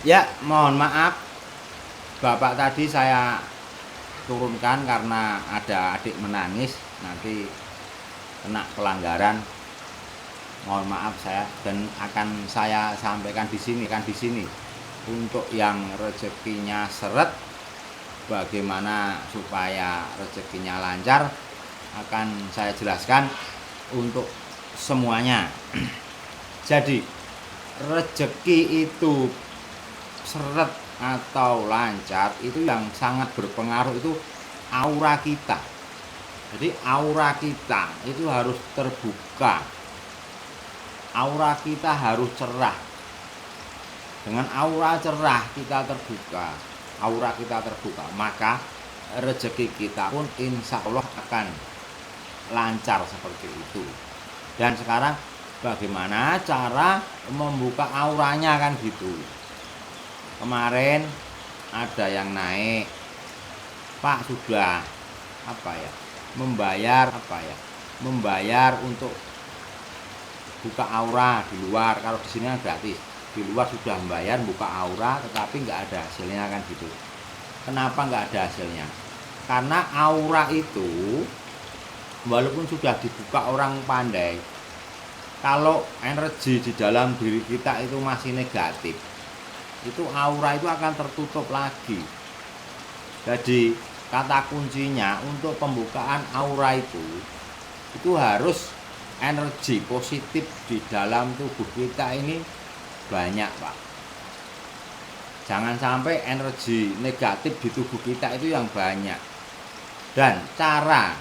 Ya, mohon maaf, Bapak tadi saya turunkan karena ada adik menangis, nanti kena pelanggaran. Mohon maaf saya dan akan saya sampaikan di sini untuk yang rezekinya seret, bagaimana supaya rezekinya lancar akan saya jelaskan untuk semuanya. Jadi, rezeki itu seret atau lancar itu yang sangat berpengaruh itu aura kita. Jadi aura kita itu harus terbuka, aura kita harus cerah. Dengan aura cerah kita terbuka, aura kita terbuka, maka rezeki kita pun insya Allah akan lancar seperti itu. Dan sekarang bagaimana cara membuka auranya kan gitu. Kemarin ada yang naik, Pak sudah membayar untuk buka aura di luar. Kalau di sini gratis, di luar sudah membayar buka aura tetapi nggak ada hasilnya kan gitu. Kenapa nggak ada hasilnya? Karena aura itu walaupun sudah dibuka orang pandai, kalau energi di dalam diri kita itu masih negatif, itu aura itu akan tertutup lagi. Jadi kata kuncinya untuk pembukaan aura itu harus energi positif di dalam tubuh kita ini banyak, Pak. Jangan sampai energi negatif di tubuh kita itu yang banyak. Dan cara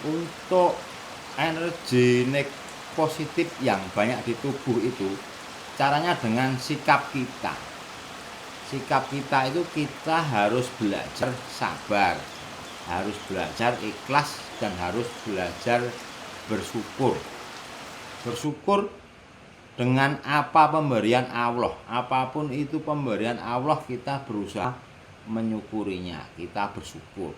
untuk energi positif yang banyak di tubuh itu caranya dengan sikap kita. Sikap kita itu kita harus belajar sabar, harus belajar ikhlas, dan harus belajar bersyukur. Bersyukur dengan apa pemberian Allah, apapun itu pemberian Allah, kita berusaha menyukurinya, kita bersyukur.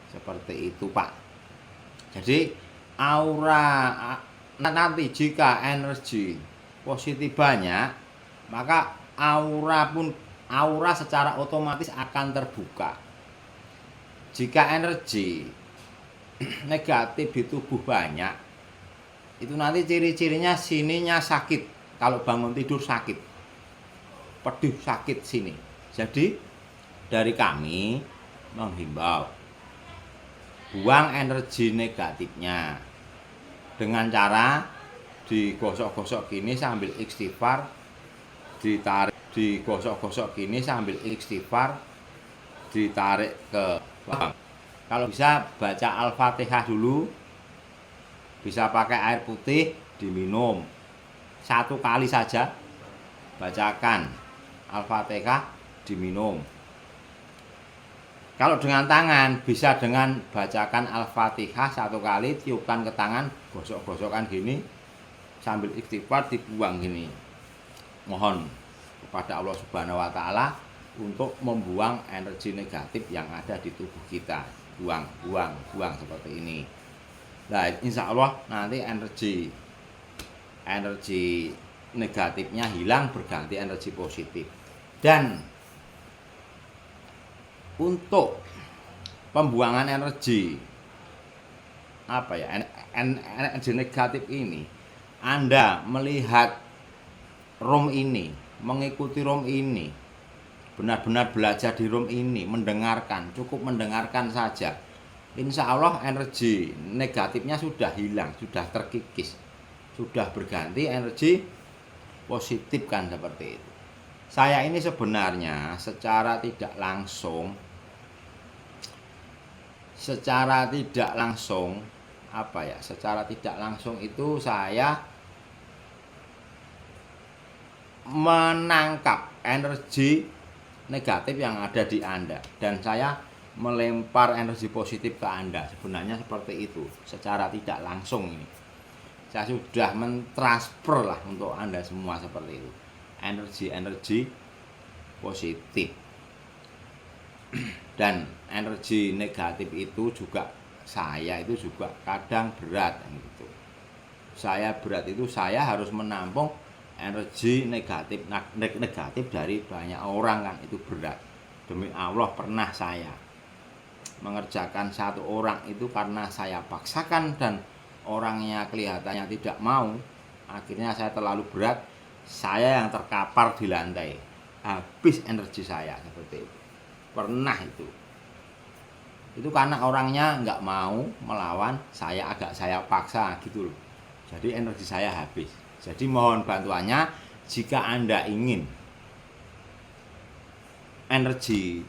Seperti itu, Pak. Jadi aura nanti jika energi positif banyak, maka aura secara otomatis akan terbuka. Jika energi negatif di tubuh banyak, itu nanti ciri-cirinya sininya sakit. Kalau bangun tidur sakit, pedih sakit sini. Jadi dari kami menghimbau, buang energi negatifnya dengan cara digosok-gosok gini sambil istighfar, digosok-gosok gini sambil istighfar, ditarik ke lambung. Kalau bisa baca Al-Fatihah dulu, bisa pakai air putih diminum 1 kali saja, bacakan Al-Fatihah diminum. Kalau dengan tangan bisa dengan bacakan Al-Fatihah 1 kali, tiupkan ke tangan, gosok-gosokkan gini sambil istighfar, dibuang gini. Mohon kepada Allah Subhanahu wa taala untuk membuang energi negatif yang ada di tubuh kita. Buang seperti ini. Nah, insya Allah nanti energi negatifnya hilang, berganti energi positif. Dan untuk pembuangan energi energi negatif ini, Anda melihat room ini, mengikuti room ini, benar-benar belajar di room ini, mendengarkan, cukup mendengarkan saja, insya Allah energi negatifnya sudah hilang, sudah terkikis, sudah berganti energi positif kan, seperti itu. Saya ini sebenarnya secara tidak langsung itu saya menangkap energi negatif yang ada di Anda dan saya melempar energi positif ke Anda. Sebenarnya seperti itu, secara tidak langsung ini. Saya sudah mentransfer lah untuk Anda semua seperti itu. Energi positif. Dan energi negatif itu juga saya itu juga kadang berat gitu. Saya berat itu saya harus menampung energi negatif dari banyak orang kan itu berat. Demi Allah pernah saya mengerjakan satu orang itu karena saya paksakan dan orangnya kelihatannya tidak mau. Akhirnya saya terlalu berat, saya yang terkapar di lantai, habis energi saya seperti itu. Pernah itu karena orangnya nggak mau melawan, saya paksa gitu loh. Jadi energi saya habis. Jadi mohon bantuannya jika Anda ingin energi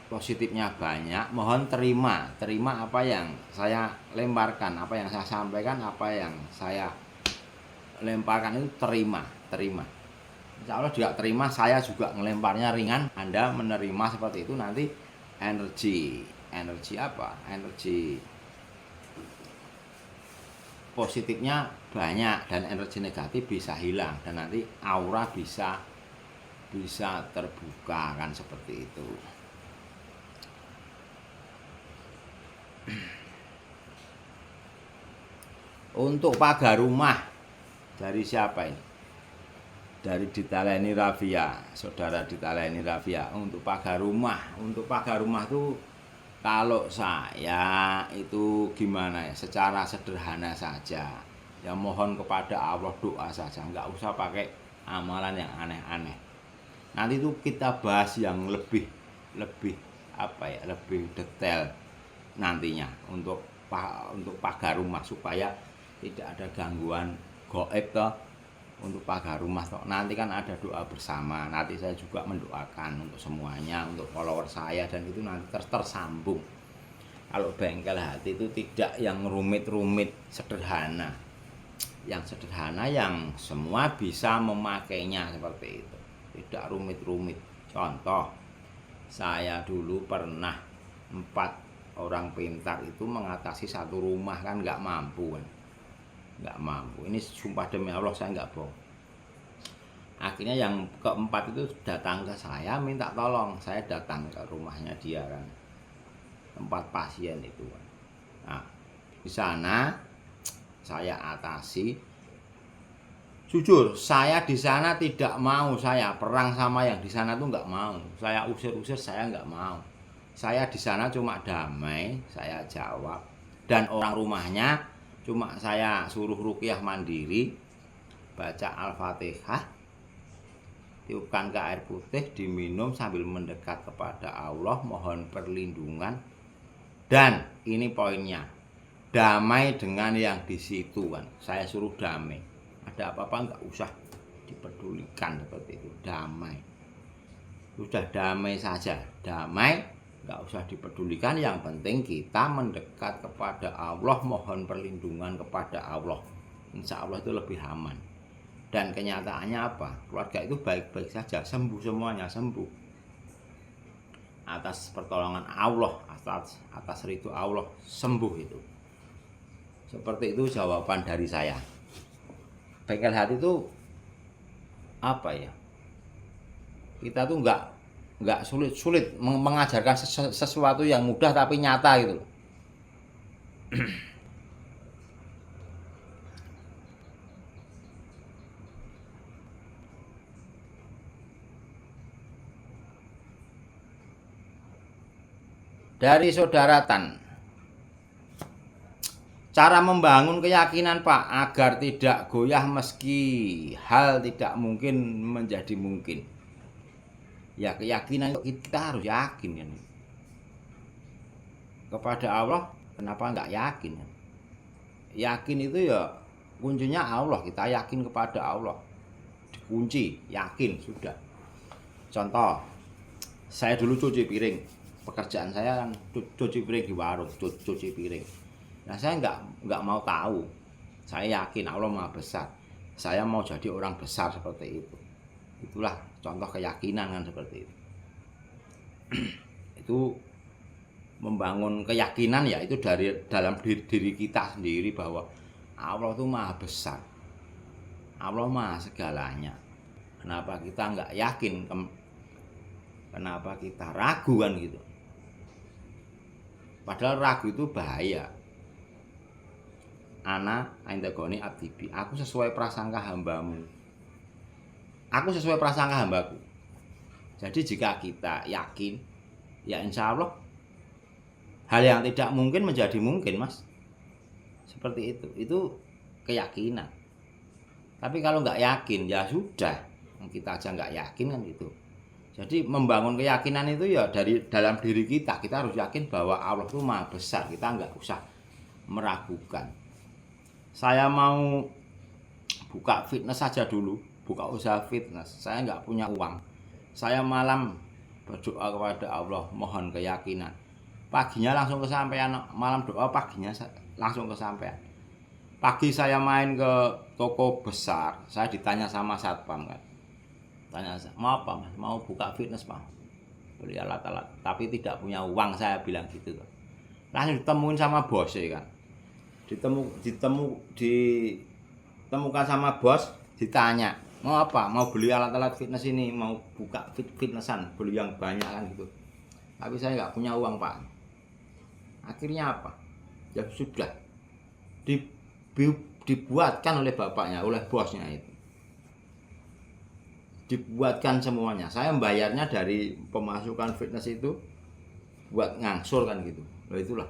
positifnya banyak, mohon terima apa yang saya lemparkan, apa yang saya sampaikan, apa yang saya lemparkan itu terima. Insya Allah juga terima, saya juga ngelemparnya ringan. Anda menerima seperti itu, nanti energi positifnya banyak dan energi negatif bisa hilang dan nanti aura bisa terbuka kan seperti itu. Untuk pagar rumah dari siapa ini? Dari Ditaleni Rafia, saudara Ditaleni Rafia. Untuk pagar rumah itu kalau saya itu gimana ya? Secara sederhana saja. Ya mohon kepada Allah, doa saja, nggak usah pakai amalan yang aneh-aneh. Nanti itu kita bahas yang lebih detail nantinya untuk pagar rumah supaya tidak ada gangguan gaib toh. Untuk pagar rumah toh nanti kan ada doa bersama, nanti saya juga mendoakan untuk semuanya, untuk follower saya, dan itu nanti tersambung. Kalau bengkel hati itu tidak yang rumit-rumit, sederhana, yang semua bisa memakainya seperti itu, tidak rumit-rumit. Contoh, saya dulu pernah 4 orang pintar itu mengatasi satu rumah kan nggak mampu. Ini sumpah demi Allah, saya nggak bohong. Akhirnya yang keempat itu datang ke saya minta tolong. Saya datang ke rumahnya dia kan, tempat pasien itu kan. Nah, di sana saya atasi. Jujur, saya di sana tidak mau, saya perang sama yang di sana tuh nggak mau. Saya usir-usir, saya nggak mau. Saya di sana cuma damai, saya jawab. Dan orang rumahnya cuma saya suruh ruqyah mandiri, baca Al-Fatihah, tiupkan ke air putih, diminum sambil mendekat kepada Allah, mohon perlindungan. Dan ini poinnya, damai dengan yang di situ kan. Saya suruh damai. Ada apa-apa nggak usah dipedulikan seperti itu, damai. Sudah damai saja, damai. Nggak usah dipedulikan, yang penting kita mendekat kepada Allah, mohon perlindungan kepada Allah. Insya Allah itu lebih aman. Dan kenyataannya apa? Keluarga itu baik-baik saja, sembuh semuanya, sembuh. Atas pertolongan Allah, atas ridho Allah, sembuh itu. Seperti itu jawaban dari saya. Bengkel hati itu apa ya? Kita tuh nggak sulit mengajarkan sesuatu yang mudah tapi nyata gitu loh. Dari saudara Tan, cara membangun keyakinan Pak agar tidak goyah meski hal tidak mungkin menjadi mungkin. Ya keyakinan kita harus yakin kan. Kepada Allah kenapa nggak yakin kan? Yakin itu ya kuncinya Allah, kita yakin kepada Allah. Dikunci, yakin sudah. Contoh, saya dulu cuci piring. Pekerjaan saya kan cuci piring di warung, cuci piring. Nah saya nggak mau tahu. Saya yakin Allah Maha Besar. Saya mau jadi orang besar seperti itu. Itulah contoh keyakinan kan seperti itu. Itu membangun keyakinan ya itu dari dalam diri kita sendiri bahwa Allah itu Maha Besar. Allah Maha segalanya. Kenapa kita nggak yakin? Kenapa kita ragu kan gitu? Padahal ragu itu bahaya. Ana aindagoni abdibi, aku sesuai prasangka hambamu. aku sesuai prasangka hambaku. Jadi jika kita yakin, ya insya Allah hal yang tidak mungkin menjadi mungkin, Mas. Seperti itu keyakinan. Tapi kalau nggak yakin, ya sudah, kita aja nggak yakin kan gitu. Jadi membangun keyakinan itu ya dari dalam diri kita harus yakin bahwa Allah itu maha besar, kita nggak usah meragukan. Saya mau buka fitness saja dulu, buka usaha fitness, saya nggak punya uang. Saya malam berdoa kepada Allah, mohon keyakinan. Paginya langsung kesampaian, malam doa paginya langsung kesampaian. Pagi saya main ke toko besar, saya ditanya sama satpam kan. Tanya, mau apa Mas? Mau buka fitness Pak? Beli alat-alat, tapi tidak punya uang, saya bilang gitu. Langsung ditemuin sama bos ya kan. Ditemukan sama bos, ditanya, mau apa? Mau beli alat-alat fitness ini, mau buka fitnessan, beli yang banyak kan gitu. Tapi saya nggak punya uang Pak. Akhirnya apa? Ya sudah dibuatkan oleh bapaknya, oleh bosnya itu. Dibuatkan semuanya. Saya membayarnya dari pemasukan fitness itu buat ngangsur kan gitu. Loh itulah.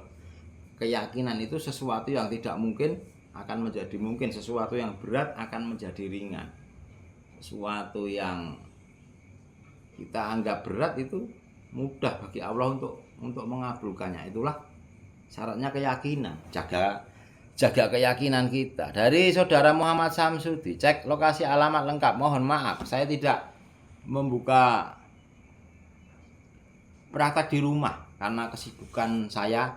Keyakinan itu sesuatu yang tidak mungkin akan menjadi mungkin, sesuatu yang berat akan menjadi ringan. Sesuatu yang kita anggap berat itu mudah bagi Allah untuk mengabulkannya. Itulah syaratnya keyakinan. Jaga keyakinan kita. Dari saudara Muhammad Samsudi, cek lokasi alamat lengkap. Mohon maaf, saya tidak membuka praktek di rumah karena kesibukan saya.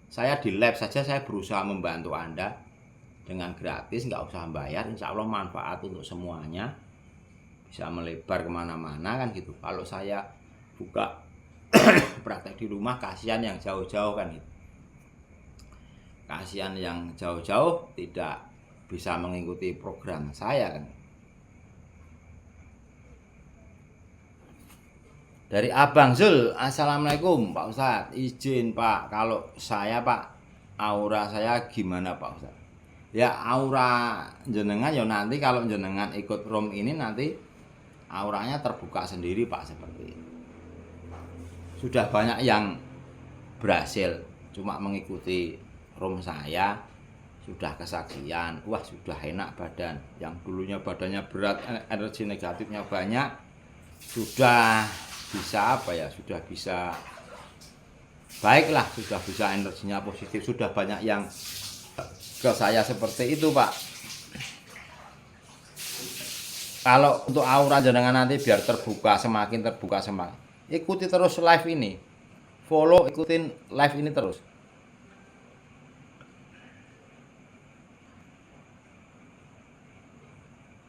Saya di lab saja, saya berusaha membantu Anda dengan gratis, nggak usah bayar. Insya Allah manfaat untuk semuanya, bisa melebar kemana-mana kan gitu. Kalau saya buka praktek di rumah, kasihan yang jauh-jauh kan gitu. Kasihan yang jauh-jauh tidak bisa mengikuti program saya kan. Dari Abang Zul, Assalamualaikum Pak Ustadz. Izin Pak, kalau saya Pak, aura saya gimana Pak Ustadz? Ya aura jenengan ya nanti kalau jenengan ikut room ini nanti auranya terbuka sendiri Pak, seperti ini. Sudah banyak yang berhasil cuma mengikuti room saya, sudah kesaksian, wah sudah enak badan. Yang dulunya badannya berat, energi negatifnya banyak, sudah bisa apa ya, sudah bisa baiklah, sudah bisa energinya positif. Sudah banyak yang ke saya seperti itu Pak. Kalau untuk aura jenengan nanti biar terbuka, semakin terbuka semakin, ikuti terus live ini, follow, ikutin live ini terus.